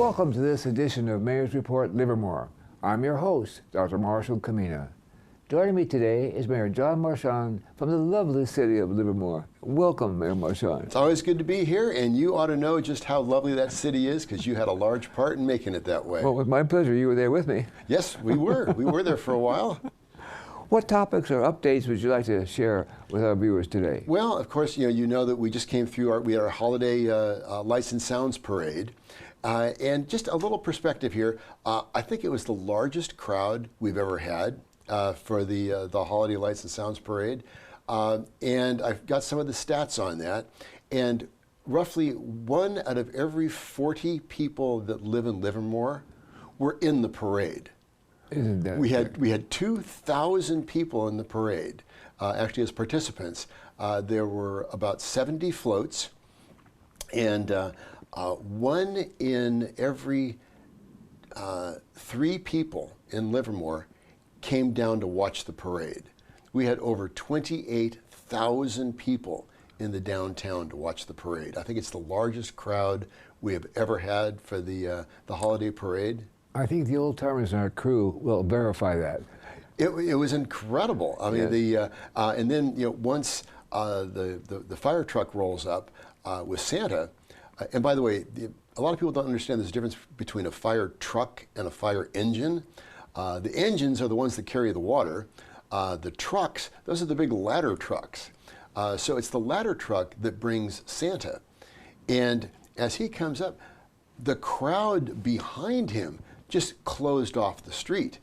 Welcome to this edition of Mayor's Report Livermore. I'm your host, Dr. Marshall Kamena. Joining me today is Mayor John Marchand from the lovely city of Livermore. Welcome, Mayor Marchand. It's always good to be here, and you ought to know just how lovely that city is because you had a large part in making it that way. Well, with my pleasure. You were there with me. Yes, we were. We were there for a while. What topics or updates would you like to share with our viewers today? Well, of course, you know that we just came through we had our holiday Lights and Sounds parade. And just a little perspective here, I think it was the largest crowd we've ever had for the Holiday Lights and Sounds Parade. And I've got some of the stats on that. And roughly 1 out of every 40 people that live in Livermore were in the parade. Isn't that we had 2,000 people in the parade, actually as participants. There were about 70 floats, and 1 in every 3 people in Livermore came down to watch the parade. We had over 28,000 people in the downtown to watch the parade. I think it's the largest crowd we have ever had for the holiday parade. I think the old-timers in our crew will verify that. It was incredible. I mean, Yes. And then once the fire truck rolls up with Santa, and by the way, a lot of people don't understand there's a difference between a fire truck and a fire engine. The engines are the ones that carry the water. The trucks, those are the big ladder trucks. So it's the ladder truck that brings Santa. And as he comes up, the crowd behind him just closed off the street.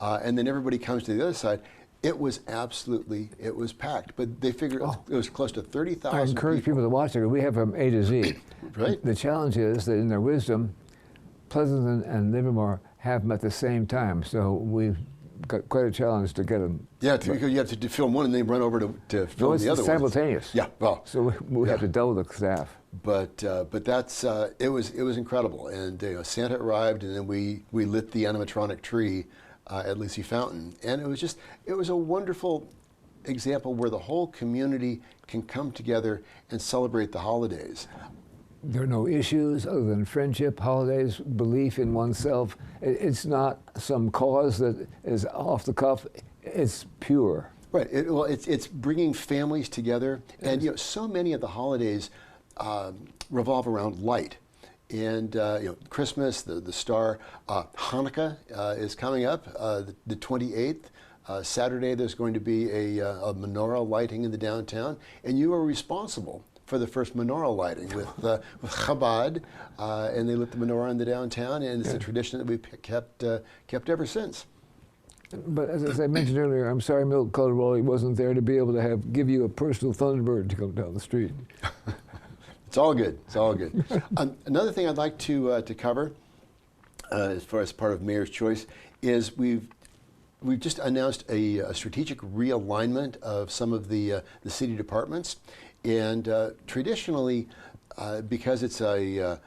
And then everybody comes to the other side. It was packed. But they figured it was close to 30,000 I encourage people to watch it. We have from A to Z. Right. The challenge is that in their wisdom, Pleasanton and Livermore have them at the same time. So we've got quite a challenge to get them. Yeah, because you have to film one and then run over to film the other one. Simultaneous. Yeah, well. So we have to double the staff. But that's it was incredible, and Santa arrived, and then we lit the animatronic tree at Lucy Fountain, and it was a wonderful example where the whole community can come together and celebrate the holidays. There are no issues other than friendship, holidays, belief in oneself. It's not some cause that is off the cuff. It's pure. Right. It's bringing families together, and so many of the holidays revolve around light. And Christmas, the star, Hanukkah is coming up, the 28th. Saturday there's going to be a menorah lighting in the downtown, and you are responsible for the first menorah lighting with Chabad, and they lit the menorah in the downtown, and it's a tradition that we've kept ever since. But as I mentioned earlier, I'm sorry Milt Colorado wasn't there to be able to give you a personal Thunderbird to come down the street. It's all good. It's all good. Another thing I'd like to cover, as far as part of Mayor's Choice, is we've just announced a strategic realignment of some of the city departments, and traditionally, because it's an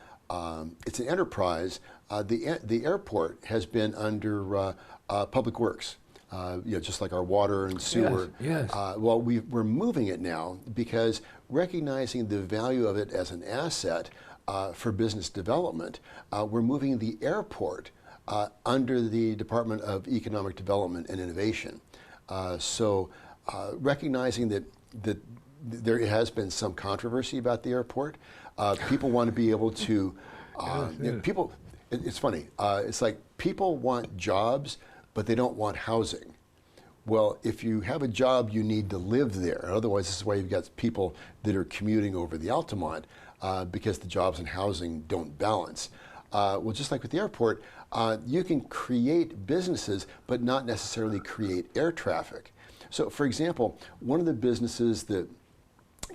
enterprise, the airport has been under Public Works. Just like our water and sewer. Yes. Well, we're moving it now because recognizing the value of it as an asset for business development, we're moving the airport under the Department of Economic Development and Innovation. So recognizing that there has been some controversy about the airport, people want to be able to, people, it's funny, it's like people want jobs, but they don't want housing. Well, if you have a job, you need to live there. Otherwise, this is why you've got people that are commuting over the Altamont because the jobs and housing don't balance. Well, just like with the airport, you can create businesses, but not necessarily create air traffic. So, for example, one of the businesses that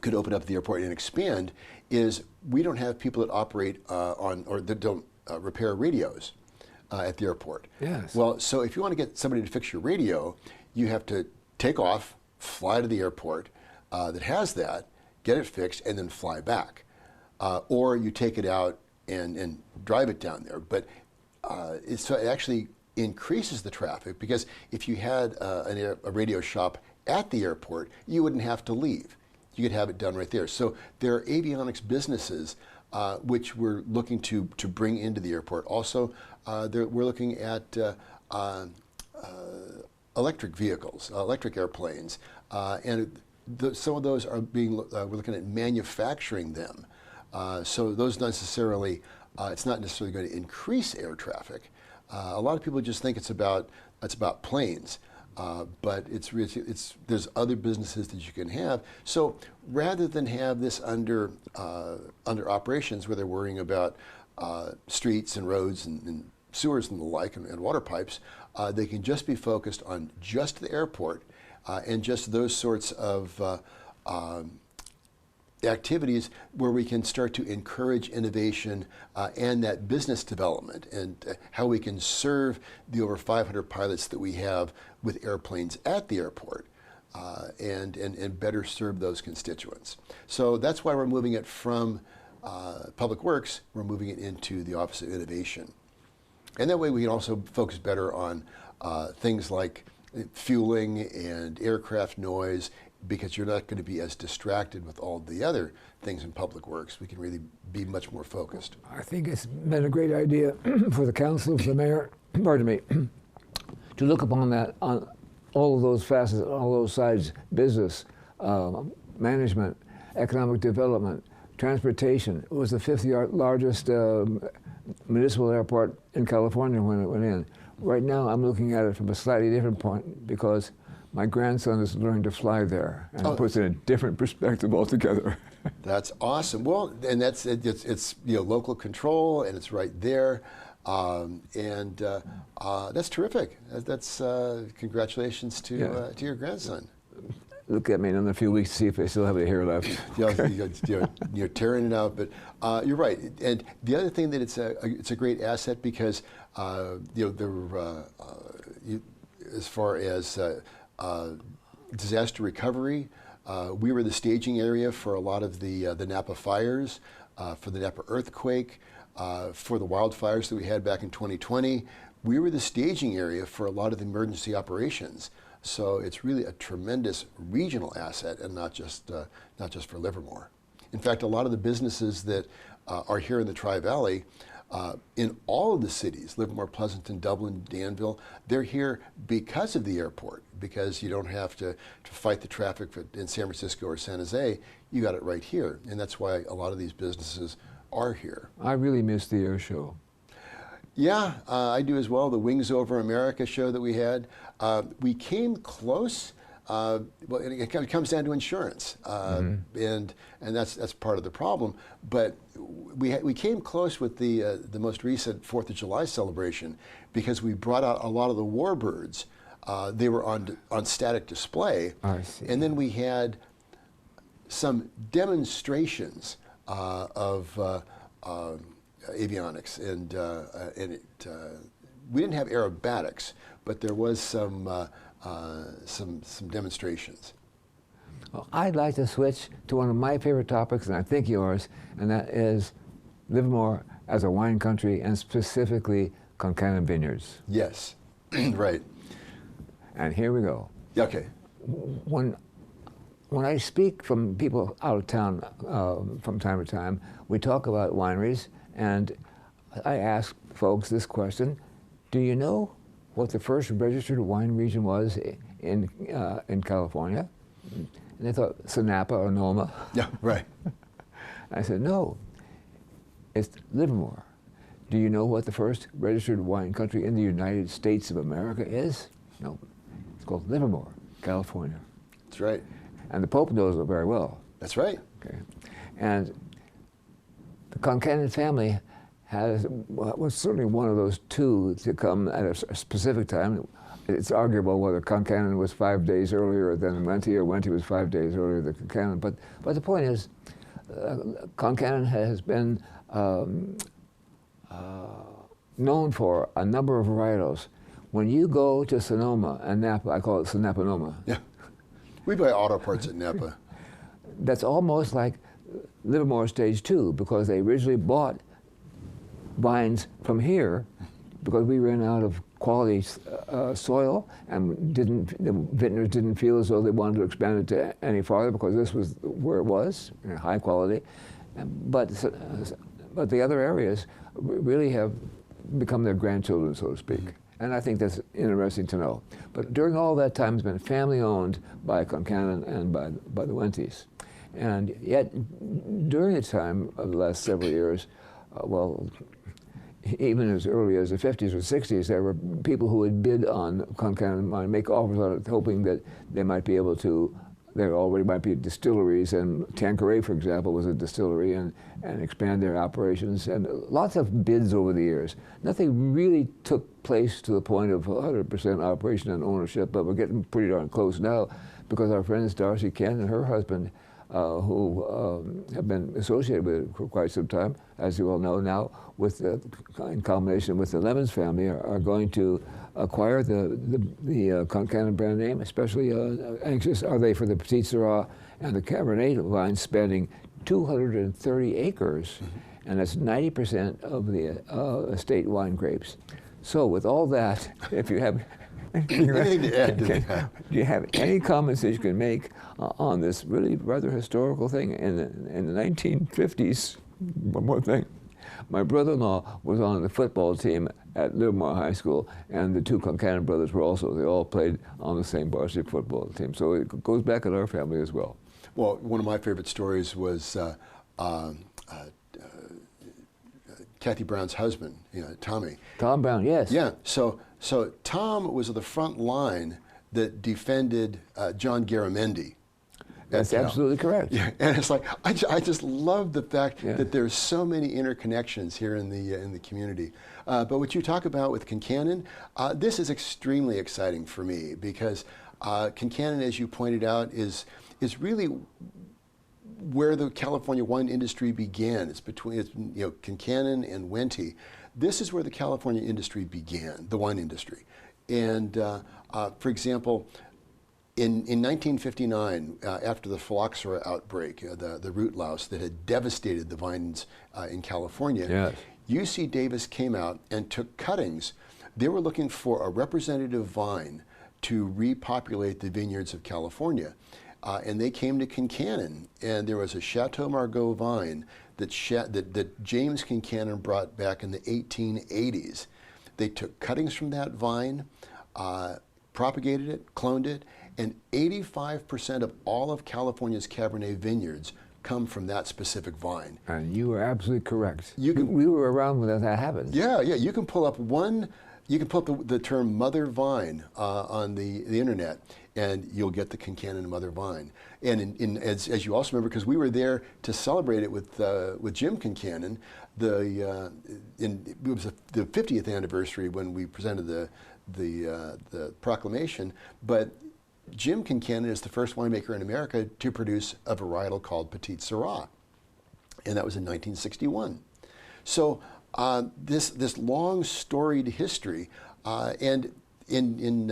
could open up the airport and expand is we don't have people that operate or that don't repair radios at the airport. Yes. Well, so if you want to get somebody to fix your radio, you have to take off, fly to the airport that has that, get it fixed, and then fly back. Or you take it out and drive it down there. But so it actually increases the traffic because if you had a radio shop at the airport, you wouldn't have to leave. you could have it done right there. So there are avionics businesses which we're looking to bring into the airport. Also, we're looking at electric vehicles, electric airplanes, and some of those are we're looking at manufacturing them. So those necessarily, it's not necessarily going to increase air traffic. A lot of people just think it's about planes, but there's other businesses that you can have. So rather than have this under operations where they're worrying about streets and roads and sewers and the like and water pipes, they can just be focused on just the airport and just those sorts of activities where we can start to encourage innovation and that business development and how we can serve the over 500 pilots that we have with airplanes at the airport and better serve those constituents. So that's why we're moving it from Public Works, we're moving it into the Office of Innovation. And that way we can also focus better on things like fueling and aircraft noise, because you're not going to be as distracted with all the other things in Public Works. We can really be much more focused. I think it's been a great idea for the council, for the mayor, pardon me, to look upon that on all of those facets, all those sides: business, management, economic development, transportation. It was the fifth largest municipal airport in California when it went in. Right now, I'm looking at it from a slightly different point because my grandson is learning to fly there, and it puts it in a different perspective altogether. That's awesome. Well, and it's local control, and it's right there, and that's terrific. That's congratulations to your grandson. Look at me in a few weeks to see if I still have any hair left. You're tearing it out, but you're right. And the other thing that it's a great asset because as far as disaster recovery, we were the staging area for a lot of the Napa fires, for the Napa earthquake, for the wildfires that we had back in 2020. We were the staging area for a lot of the emergency operations. So it's really a tremendous regional asset, and not just for Livermore. In fact, a lot of the businesses that are here in the Tri-Valley, in all of the cities, Livermore, Pleasanton, Dublin, Danville, they're here because of the airport, because you don't have to fight the traffic in San Francisco or San Jose. You got it right here, and that's why a lot of these businesses are here. I really miss the air show. Yeah, I do as well. The Wings Over America show that we had. We came close. Well, it comes down to insurance, and that's part of the problem. But we came close with the most recent 4th of July celebration because we brought out a lot of the warbirds. They were on static display, I see. And then we had some demonstrations of avionics, and we didn't have aerobatics, but there was some demonstrations. Well, I'd like to switch to one of my favorite topics, and I think yours, and that is Livermore as a wine country, and specifically Kamena vineyards. Yes, right. And here we go. Okay. When I speak from people out of town from time to time, we talk about wineries, and I ask folks this question: do you know what the first registered wine region was in California? And they thought Napa or Noma. Yeah, right. I said, no, it's Livermore. Do you know what the first registered wine country in the United States of America is? No, it's called Livermore, California. That's right. And the Pope knows it very well. That's right. Okay. And the Kamena family was certainly one of those two to come at a specific time. It's arguable whether Kamena was 5 days earlier than Wente, or Wente was 5 days earlier than Kamena. But the point is, Kamena has been known for a number of varietals. When you go to Sonoma and Napa, I call it Napa-Noma. Yeah. We buy auto parts at Napa. That's almost like Livermore Stage 2, because they originally bought vines from here because we ran out of quality soil, and the vintners didn't feel as though they wanted to expand it to any farther because this was where it was, high quality. But the other areas really have become their grandchildren, so to speak. And I think that's interesting to know. But during all that time, it's been family owned by Kamena and by the Wentes. And yet, during the time of the last several years, well, even as early as the 50s or 60s, there were people who would bid on Kamena mine, make offers on it, hoping that they might be able to. There already might be distilleries, and Tanqueray, for example, was a distillery, and expand their operations, and lots of bids over the years. Nothing really took place to the point of 100% operation and ownership, but we're getting pretty darn close now, because our friends Darcy Kent and her husband, who have been associated with it for quite some time, as you all know now, with in combination with the Lemons family, are going to acquire the Kamena brand name. Especially anxious are they for the Petit Syrah and the Cabernet vines, spanning 230 acres, and that's 90% of the estate wine grapes. So with all that, if you have anything to add to that? Do you have any comments that you can make on this really rather historical thing? In the 1950s, one more thing, my brother-in-law was on the football team at Livermore High School, and the two Kamena brothers were also. They all played on the same varsity football team, so it goes back in our family as well. Well, one of my favorite stories was Kathy Brown's husband, Tommy. Tom Brown, yes. Yeah. So Tom was at the front line that defended John Garamendi. That's absolutely correct. Yeah, and it's like I just love the fact that there's so many interconnections here in the community. But what you talk about with Kincannon, this is extremely exciting for me, because Kincannon, as you pointed out, is really where the California wine industry began. It's between Kincannon and Wente. This is where the California industry began, the wine industry. And for example, in 1959, after the phylloxera outbreak, the root louse that had devastated the vines in California, UC Davis came out and took cuttings. They were looking for a representative vine to repopulate the vineyards of California. And they came to Kincannon, and there was a Chateau Margaux vine that James Kincannon brought back in the 1880s. They took cuttings from that vine, propagated it, cloned it, and 85% of all of California's Cabernet vineyards come from that specific vine. And you are absolutely correct. We were around when that happened. Yeah. You can pull up the term mother vine on the internet, and you'll get the Kincannon mother vine. And as you also remember, because we were there to celebrate it with Jim Kincannon, it was the 50th anniversary when we presented the proclamation. But Jim Kincannon is the first winemaker in America to produce a varietal called Petit Syrah, and that was in 1961. So this long storied history, and in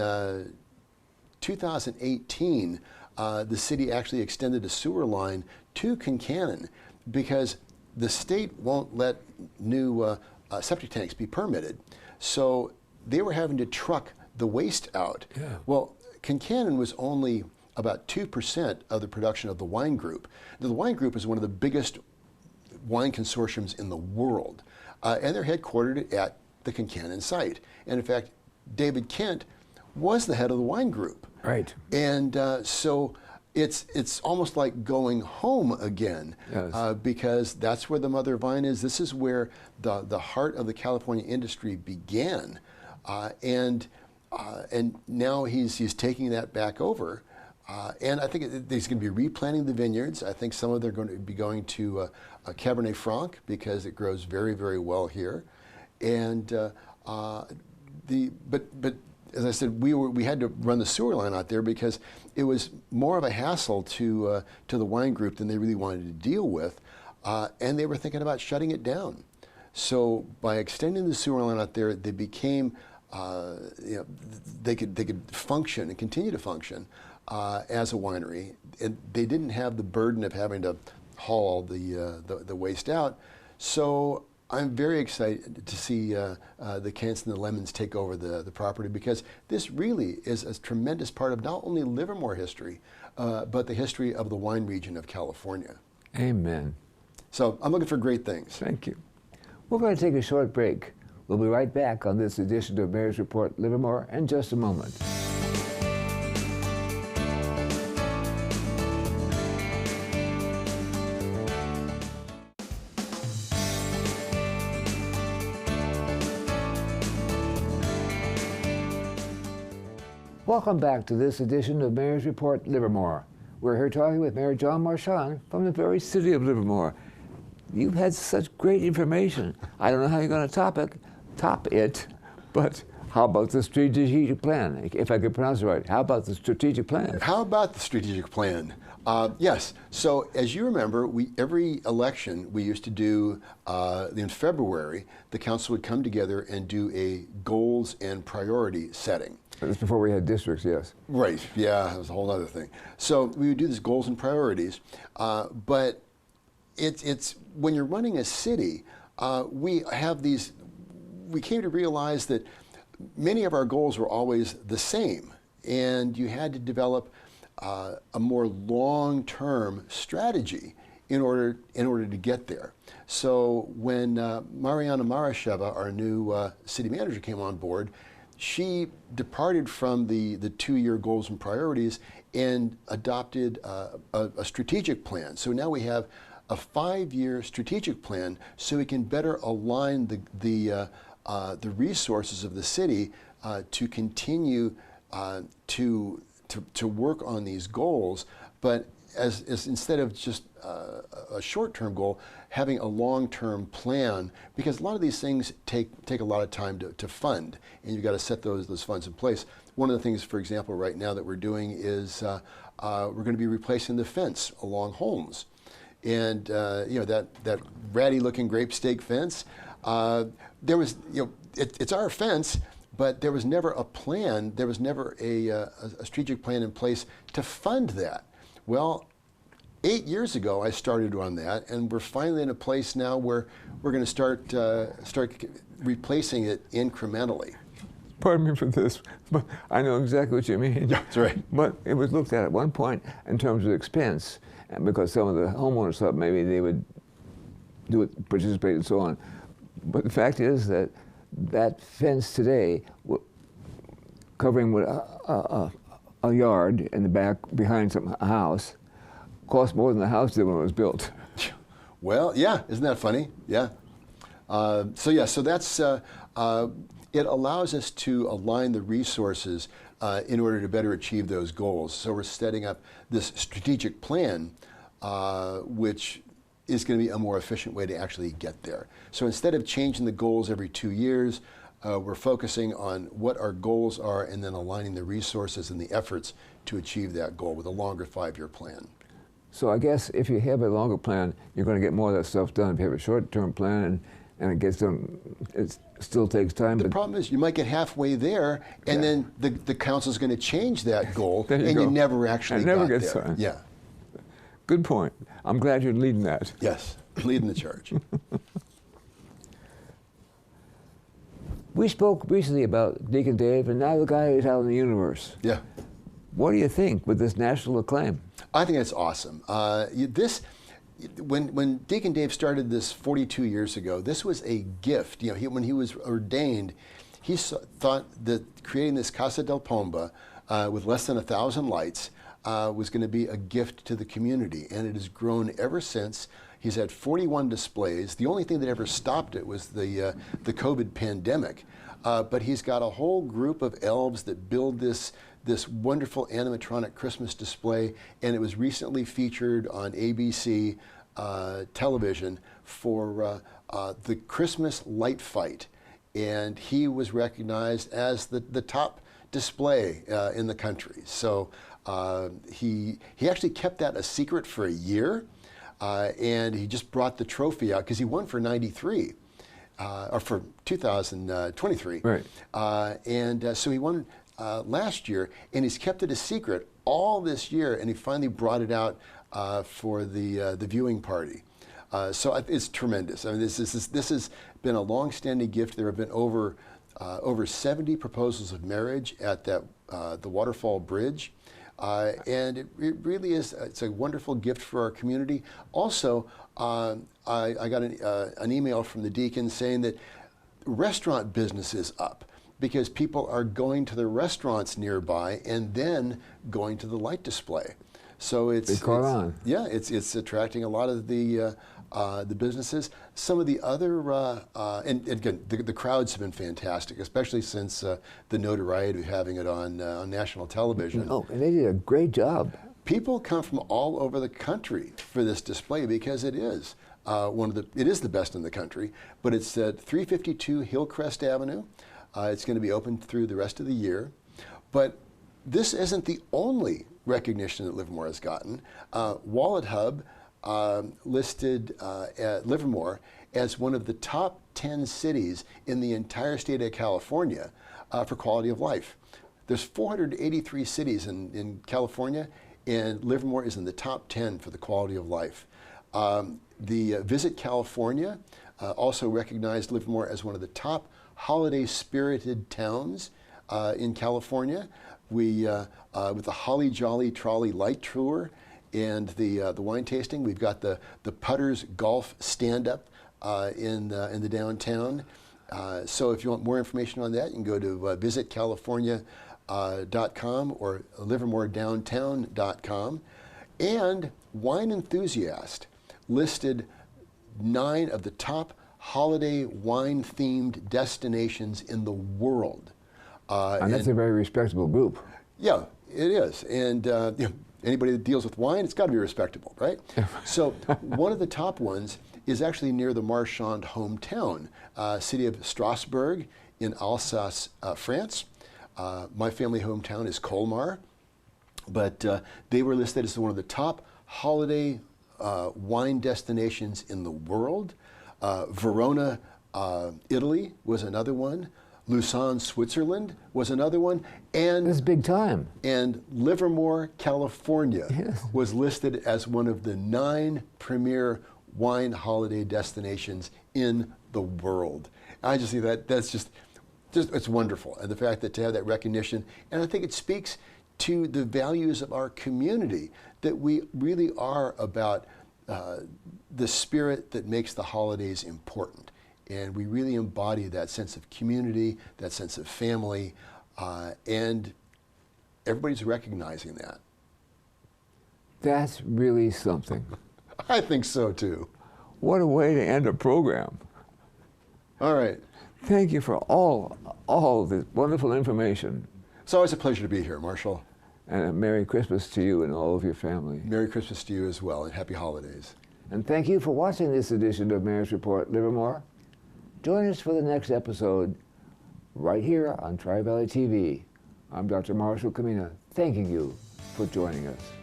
2018, the city actually extended a sewer line to Kincannon because the state won't let new septic tanks be permitted. So they were having to truck the waste out. Yeah. Well, Kincannon was only about 2% of the production of the wine group. Now, the wine group is one of the biggest wine consortiums in the world, and they're headquartered at the Kincannon site. And in fact, David Kent was the head of the wine group. Right. And so it's almost like going home again, because that's where the mother vine is. This is where the heart of the California industry began, and now he's taking that back over. And I think he's going to be replanting the vineyards. I think some of them are going to be going to Cabernet Franc, because it grows very, very well here. And but as I said, we had to run the sewer line out there because it was more of a hassle to the wine group than they really wanted to deal with, and they were thinking about shutting it down. So by extending the sewer line out there, they became they could function and continue to function as a winery, and they didn't have the burden of having to haul the waste out. So I'm very excited to see the Kents and the Lemons take over the property, because this really is a tremendous part of not only Livermore history, but the history of the wine region of California. Amen. So I'm looking for great things. Thank you. We're going to take a short break. We'll be right back on this edition of Mayor's Report Livermore in just a moment. Welcome back to this edition of Mayor's Report Livermore. We're here talking with Mayor John Marchand from the very city of Livermore. You've had such great information. I don't know how you're going to top it, but how about the strategic plan? If I could pronounce it right, how about the strategic plan? How about the strategic plan? Yes. So as you remember, every election we used to do in February, the council would come together and do a goals and priority setting. That's before we had districts, yes. Right. Yeah, that was a whole other thing. So we would do these goals and priorities, but it's when you're running a city, we came to realize that many of our goals were always the same, and you had to develop a more long-term strategy in order to get there. So when Mariana Marasheva, our new city manager, came on board, she departed from the 2-year goals and priorities and adopted a strategic plan. So now we have a 5-year strategic plan, so we can better align the resources of the city to continue to work on these goals, but as instead of just a short-term goal, having a long-term plan, because a lot of these things take a lot of time to fund, and you've got to set those funds in place. One of the things, for example, right now that we're doing is we're going to be replacing the fence along Holmes. And that ratty-looking grape stake fence, there was, it's our fence, but there was never a plan, there was never a strategic plan in place to fund that. Well, 8 years ago I started on that, and we're finally in a place now where we're going to start replacing it incrementally. Pardon me for this, but I know exactly what you mean. Yeah, that's right. But it was looked at one point in terms of expense, and because some of the homeowners thought maybe they would do it, participate, and so on. But the fact is that that fence today, covering a yard in the back behind a house, cost more than the house did when it was built. Well, yeah, isn't that funny? Yeah. So that's it allows us to align the resources in order to better achieve those goals. So we're setting up this strategic plan, which is going to be a more efficient way to actually get there. So instead of changing the goals every 2 years, we're focusing on what our goals are and then aligning the resources and the efforts to achieve that goal with a longer 5-year plan. So I guess if you have a longer plan, you're going to get more of that stuff done. If you have a short-term plan and it gets done, it still takes time. The problem is you might get halfway there, and then the council's going to change that goal, and go. you never actually got there. Done. Yeah. Good point. I'm glad you're leading that. Yes, leading the charge. We spoke recently about Deacon Dave, and now the guy is out in the universe. Yeah. What do you think with this national acclaim? I think that's awesome. When Deacon Dave started this 42 years ago, this was a gift. When he was ordained, he thought that creating this Casa del Pomba with less than 1,000 lights was going to be a gift to the community, and it has grown ever since. He's had 41 displays. The only thing that ever stopped it was the COVID pandemic, but he's got a whole group of elves that build this wonderful animatronic Christmas display, and it was recently featured on ABC television for the Christmas light fight, and he was recognized as the top display in the country. So he actually kept that a secret for a year, and he just brought the trophy out because he won for '93. Or for 2023. Right. So he won last year, and he's kept it a secret all this year, and he finally brought it out for the viewing party. It's tremendous. I mean, this has been a long-standing gift. There have been over 70 proposals of marriage at the Waterfall Bridge. And it really is, it's a wonderful gift for our community. Also, I got an email from the deacon saying that restaurant business is up because people are going to the restaurants nearby and then going to the light display. So it's attracting a lot of the businesses. Some of the other, and again, the crowds have been fantastic, especially since the notoriety of having it on national television. Oh, and they did a great job. People come from all over the country for this display because it is it is the best in the country. But it's at 352 Hillcrest Avenue. It's going to be open through the rest of the year. But this isn't the only recognition that Livermore has gotten. Wallet Hub listed Livermore as one of the top 10 cities in the entire state of California for quality of life. There's 483 cities in California, and Livermore is in the top 10 for the quality of life. The Visit California also recognized Livermore as one of the top holiday-spirited towns in California. With the Holly Jolly Trolley Light Tour and the wine tasting, we've got the Putters Golf Stand-Up in the downtown. So if you want more information on that, you can go to visitcalifornia.com or livermoredowntown.com. And Wine Enthusiast listed 9 of the top holiday wine-themed destinations in the world. And that's a very respectable group. Yeah, it is. And anybody that deals with wine, it's got to be respectable, right? So one of the top ones is actually near the Marchand hometown, city of Strasbourg in Alsace, France. My family hometown is Colmar, but they were listed as one of the top holiday wine destinations in the world. Verona, Italy was another one. Lausanne, Switzerland was another one. And this is big time. And Livermore, California was listed as one of the 9 premier wine holiday destinations in the world. I just think that's just it's wonderful. And the fact that to have that recognition, and I think it speaks to the values of our community, that we really are about the spirit that makes the holidays important. And we really embody that sense of community, that sense of family, and everybody's recognizing that. That's really something. I think so too. What a way to end a program. All right. Thank you for all this wonderful information. It's always a pleasure to be here, Marshall. And a Merry Christmas to you and all of your family. Merry Christmas to you as well, and Happy Holidays. And thank you for watching this edition of Mayor's Report Livermore. Join us for the next episode right here on Tri-Valley TV. I'm Dr. Marshall Kamena, thanking you for joining us.